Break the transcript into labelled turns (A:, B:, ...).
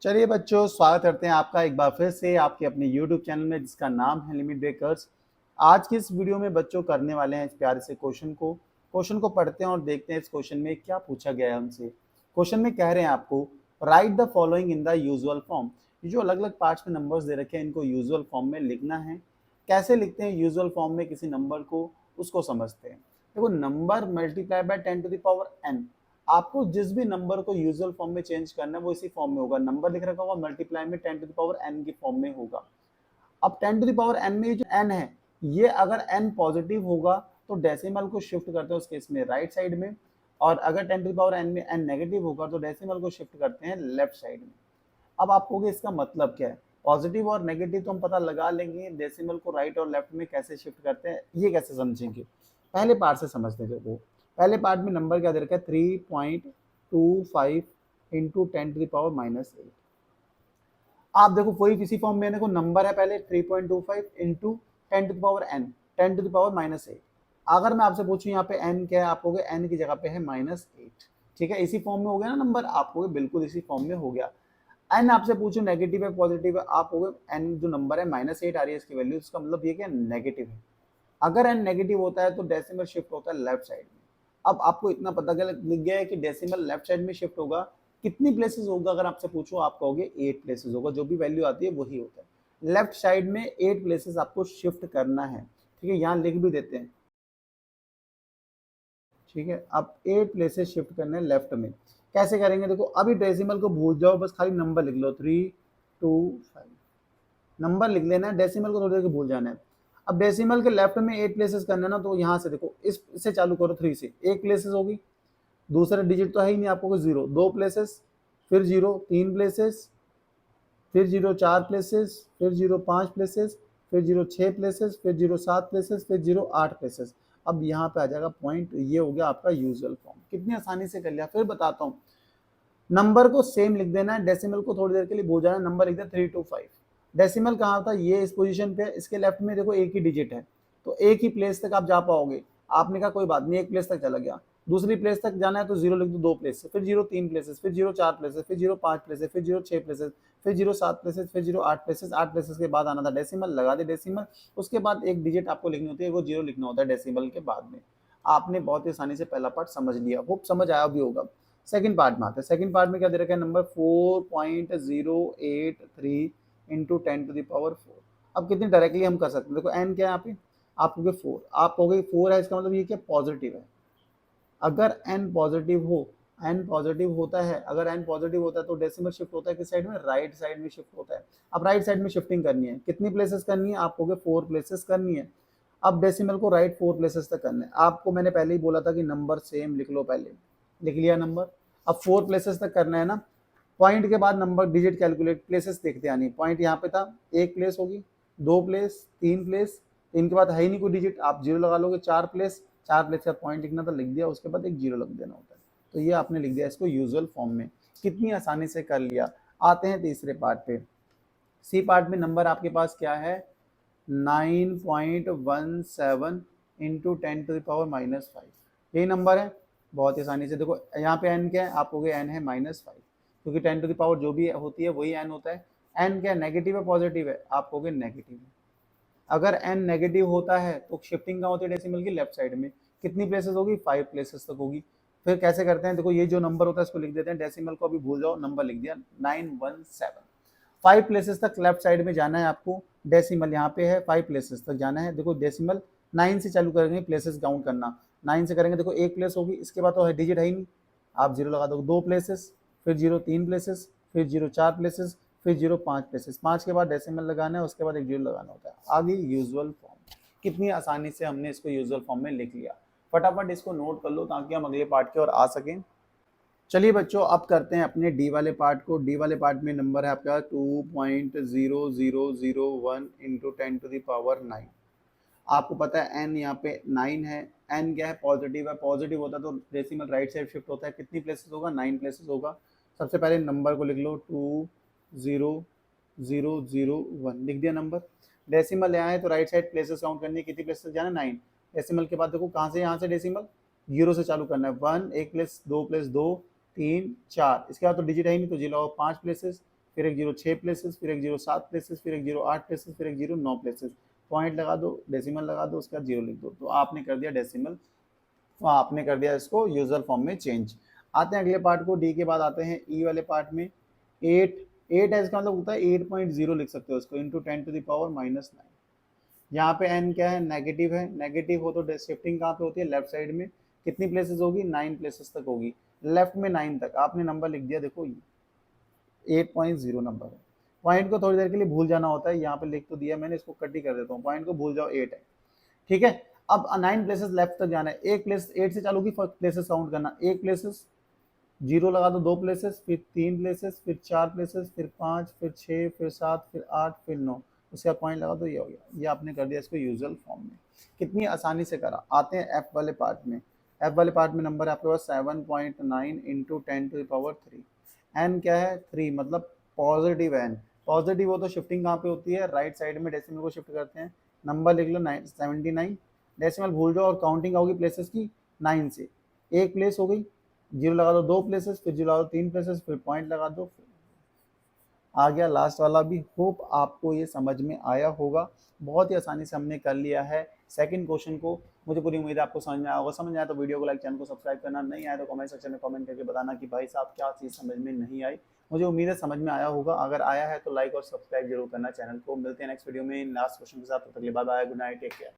A: चलिए बच्चों, स्वागत करते हैं आपका एक बार फिर से आपके अपने YouTube चैनल में जिसका नाम है लिमिट ब्रेकर्स। आज की इस वीडियो में बच्चों करने वाले हैं इस प्यारे से क्वेश्चन को पढ़ते हैं और देखते हैं इस क्वेश्चन में क्या पूछा गया है हमसे। क्वेश्चन में कह रहे हैं आपको right the following in the usual form. ये जो अलग अलग पार्ट्स में नंबर्स दे रखे हैं इनको यूजुअल फॉर्म में लिखना है। कैसे लिखते हैं यूजुअल फॉर्म में किसी नंबर को, उसको समझते हैं। देखो, number multiply by 10 to the power n। आपको जिस भी नंबर को यूजुअल फॉर्म में चेंज करना है वो इसी फॉर्म में होगा। नंबर लिख रखा होगा मल्टीप्लाई में 10 टू द पावर n की फॉर्म में होगा। अब 10 टू द पावर n में ये जो n है, ये अगर n पॉजिटिव होगा तो डेसिमल को शिफ्ट करते हैं उस केस में राइट साइड में, और अगर 10 टू द पावर n में n नेगेटिव होगा तो डेसिमल को शिफ्ट करते हैं लेफ्ट साइड में। अब आप कहोगे इसका मतलब क्या है? पॉजिटिव और नेगेटिव तो हम पता लगा लेंगे, डेसिमल को राइट और लेफ्ट में कैसे शिफ्ट करते हैं ये कैसे समझेंगे। पहले पार्ट से समझते थे वो। पहले पार्ट में नंबर क्या दे रखा है 3.25 इंटू 10 टू द पावर -8। आप देखो कोई किसी फॉर्म में देखो नंबर है पहले 3.25 into 10 to the power n, 10 to the power -8। अगर मैं आपसे पूछूं यहाँ पे n क्या है, आप कहोगे n की जगह पे है -8। ठीक है, इसी फॉर्म में हो गया ना नंबर, आप कहोगे बिल्कुल इसी फॉर्म में हो गया। n आपसे पूछो नेगेटिव है पॉजिटिव है, आप कहोगे n जो नंबर है -8 आ रही है इसकी वैल्यू, इसका मतलब ये क्या नेगेटिव है। अगर n नेगेटिव होता है तो डेसिमल शिफ्ट होता है लेफ्ट साइड में। अब आपको इतना पता लिख गया है कि डेसिमल लेफ्ट साइड में शिफ्ट होगा। कितनी प्लेसेस होगा अगर आपसे पूछो, आप कहोगे 8 प्लेसेस होगा। जो भी वैल्यू आती है वही होता है। लेफ्ट साइड में 8 प्लेसेस आपको शिफ्ट करना है। ठीक है, यहाँ लिख भी देते हैं। ठीक है, अब 8 प्लेसेस शिफ्ट करने हैं लेफ्ट में। कैसे करेंगे देखो, अभी डेसिमल को भूल जाओ, बस खाली नंबर लिख लो 325। नंबर लिख लेना है, डेसिमल को थोड़ी देर के भूल जाना है। अब डेसिमल के लेफ्ट में 8 प्लेसेस करना है ना, तो यहाँ से देखो इससे चालू करो 3 से। 1 प्लेसेस होगी, दूसरा डिजिट तो है ही नहीं आपको, 0 2 प्लेसेस, फिर 0 3 प्लेसेस, फिर 0 4 प्लेसेस, फिर 0 5 प्लेसेस, फिर 0 6 प्लेसेस, फिर 0 7 प्लेसेस, फिर 0 8 प्लेसेस। अब यहाँ पे आ जाएगा पॉइंट। ये हो गया आपका यूजुअल फॉर्म। कितनी आसानी से कर लिया। फिर बताता हूँ, नंबर को सेम लिख देना है, डेसिमल को थोड़ी देर के लिए भूल जाना। नंबर लिख दे 325। डेसिमल कहाँ था, ये इस पोजीशन पे, इसके लेफ्ट में देखो एक ही डिजिट है, तो एक ही प्लेस तक आप जा पाओगे। आपने कहा कोई बात नहीं, एक प्लेस तक चला गया। दूसरी प्लेस तक जाना है तो 0 लिख दो 2 प्लेस, फिर 0 3 प्लेसेस, फिर 0 4 प्लेसेस, फिर 0 5 प्लेसेस, फिर 0 6 प्लेसेस, फिर 0 7 प्लेसेस, फिर 0 8 प्लेसेस। 8 प्लेसेस के बाद आना था डेसिमल, लगा दे डेसिमल। उसके बाद एक डिजिट आपको लिखनी होती है, वो 0 लिखना होता है डेसिमल के बाद में। आपने बहुत ही आसानी से पहला पार्ट समझ लिया, वो समझ आया भी होगा। सेकंड पार्ट में आते हैं। सेकंड पार्ट में क्या दे रखा है, number 4.083 into 10 to the power 4। अब कितनी डायरेक्टली हम कर सकते हैं। देखो n क्या है यहाँ पे, आप कहोगे 4, आप कहोगे 4 है, इसका मतलब ये क्या पॉजिटिव है। अगर n पॉजिटिव हो, n पॉजिटिव होता है, अगर n पॉजिटिव होता है तो डेसिमल शिफ्ट होता है किस साइड में, राइट साइड में शिफ्ट होता है। अब राइट साइड में शिफ्टिंग करनी है, कितनी प्लेसेस करनी है, आप कहोगे 4 प्लेसेस करनी है। अब डेसिमल को राइट 4 प्लेसेस तक करना है। आपको मैंने पहले ही बोला था कि नंबर सेम लिख लो, पहले लिख लिया नंबर। अब 4 प्लेसेस तक करना है ना, पॉइंट के बाद नंबर डिजिट कैलकुलेट, प्लेसेस देखते आनी। पॉइंट यहाँ पे था, एक प्लेस होगी, 2 प्लेस, 3 प्लेस, इनके बाद है ही नहीं कोई डिजिट, आप 0 लगा लोगे। 4 प्लेस, 4 प्लेस का पॉइंट लिखना था, लिख दिया, उसके बाद एक 0 लग देना होता है। तो ये आपने लिख दिया इसको यूजुअल फॉर्म में। कितनी आसानी से कर लिया। आते हैं तीसरे पार्ट पे। सी पार्ट में नंबर आपके पास क्या है 9.17 इंटू 10 टू द पावर -5। यही नंबर है। बहुत ही आसानी से देखो, यहाँ पे n क्या है, आप कहोगे n है -5, क्योंकि 10 टू द पावर जो भी होती है वही n होता है। n क्या है, नेगेटिव है पॉजिटिव है, आप कहोगे नेगेटिव है। अगर n नेगेटिव होता है तो शिफ्टिंग कहाँ होती है डेसिमल की, लेफ्ट साइड में। कितनी प्लेसेस होगी, 5 प्लेसेस तक होगी। फिर कैसे करते हैं, देखो ये जो नंबर होता है इसको लिख देते हैं, डेसिमल को अभी भूल जाओ, नंबर लिख दिया 917। 5 प्लेसेस तक लेफ्ट साइड में जाना है आपको। डेसिमल यहाँ पे है, 5 प्लेसेस तक जाना है। देखो डेसिमल 9 से चालू करेंगे, प्लेसेस काउंट करना 9 से करेंगे। देखो एक प्लेस होगी, इसके बाद तो डिजिट है ही नहीं, आप 0 लगा दो। 2 प्लेसेस, फिर 0 3 प्लेसेस, फिर 0 4 प्लेसेस, फिर 0 5 प्लेसेस। 5 के बाद डेसिमल लगाना है, उसके बाद एक 0 लगाना होता है। आगे यूजुअल फॉर्म। कितनी आसानी से हमने इसको यूजुअल फॉर्म में लिख लिया। फटाफट इसको नोट कर लो ताकि हम अगले पार्ट की ओर आ सकें। चलिए बच्चों, अब करते हैं अपने डी वाले पार्ट को। डी वाले पार्ट में नंबर है आपका 2.0001 इंटू 10 टू द पावर 9। आपको पता है n यहाँ पे 9 है। n क्या है, पॉजिटिव है। पॉजिटिव होता है तो डेसिमल राइट साइड शिफ्ट होता है। कितनी प्लेसेस होगा, 9 प्लेसेस होगा। सबसे पहले नंबर को लिख लो 20001, लिख दिया नंबर। डेसिमल यहाँ है तो राइट साइड प्लेसेस काउंट करनी है, कितनी प्लेसेस जाना है, 9। डेसिमल के बाद देखो कहाँ से, यहाँ से डेसिमल 0 से चालू करना है। 1 एक प्लेस, 2 प्लेस 2 3 4, इसके बाद तो डिजिट है ही नहीं तो 0 5 प्लेसेस, फिर एक जीरो 6 प्लेसेस, फिर एक जीरो 7 प्लेसेस, फिर एक जीरो 8 प्लेसेस, फिर एक जीरो 9 प्लेसेस। पॉइंट लगा दो, डेसिमल लगा दो, उसके बाद जीरो लिख दो, तो आपने कर दिया डेसिमल, आपने कर दिया इसको यूजुअल फॉर्म में चेंज। आते हैं अगले पार्ट को, डी के बाद आते हैं ई वाले पार्ट में। 8 8 है, इसका मतलब होता है 8.0 लिख सकते हो इसको, इंटू 10⁻⁻9। यहाँ पे n क्या है, नेगेटिव है, नेगेटिव हो तो शिफ्टिंग कहाँ पे होती है, लेफ्ट साइड में। कितनी प्लेसेस होगी, 9 प्लेसेस तक होगी, लेफ्ट में 9 तक। आपने नंबर लिख दिया, देखो 8.0 नंबर है। पॉइंट को थोड़ी देर के लिए भूल जाना होता है, यहाँ पे लिख तो दिया मैंने, इसको कट ही कर देता हूँ, पॉइंट को भूल जाओ, 8 है, ठीक है। अब 9 प्लेसेस लेफ्ट तक जाना है, एक प्लेस 8 से चालू की प्लेसेस काउंट करना, एक प्लेसेस, जीरो लगा दो, 2 प्लेसेस, फिर 3 प्लेसेस, फिर 4 प्लेसेस, फिर 5, फिर 6, फिर 7, फिर 8, फिर 9, उसके बाद पॉइंट लगा दो, ये हो गया। ये आपने कर दिया इसको यूजुअल फॉर्म में। कितनी आसानी से करा। आते हैं एफ वाले पार्ट में। एफ वाले पार्ट में नंबर है आपके पास 7.9 इंटू 10⁻3। एन क्या है, 3, मतलब पॉजिटिव एन। पॉजिटिव हो तो शिफ्टिंग कहाँ पे होती है, राइट साइड में डेसिमल को शिफ्ट करते हैं। नंबर लिख लो 79, डेसिमल भूल जाओ और काउंटिंग होगी प्लेसेस की 9 से। एक प्लेस हो गई, जीरो लगा दो, 2 प्लेसेस, फिर जीरो लगा दो, 3 प्लेसेस, फिर पॉइंट लगा दो, आ गया लास्ट वाला भी। होप आपको ये समझ में आया होगा, बहुत ही आसानी से हमने कर लिया है सेकंड क्वेश्चन को। मुझे पूरी उम्मीद है आपको समझ में आया होगा। समझ में आया तो वीडियो को लाइक, चैनल को सब्सक्राइब करना, नहीं आया तो कमेंट सेक्शन में कमेंट करके बताना कि भाई साहब क्या चीज़ समझ में नहीं आई। मुझे उम्मीद है समझ में आया होगा, अगर आया है तो लाइक और सब्सक्राइब जरूर करना चैनल को। मिलते हैं नेक्स्ट वीडियो में लास्ट क्वेश्चन के साथ, तब तक के लिए bye bye, good night, take care.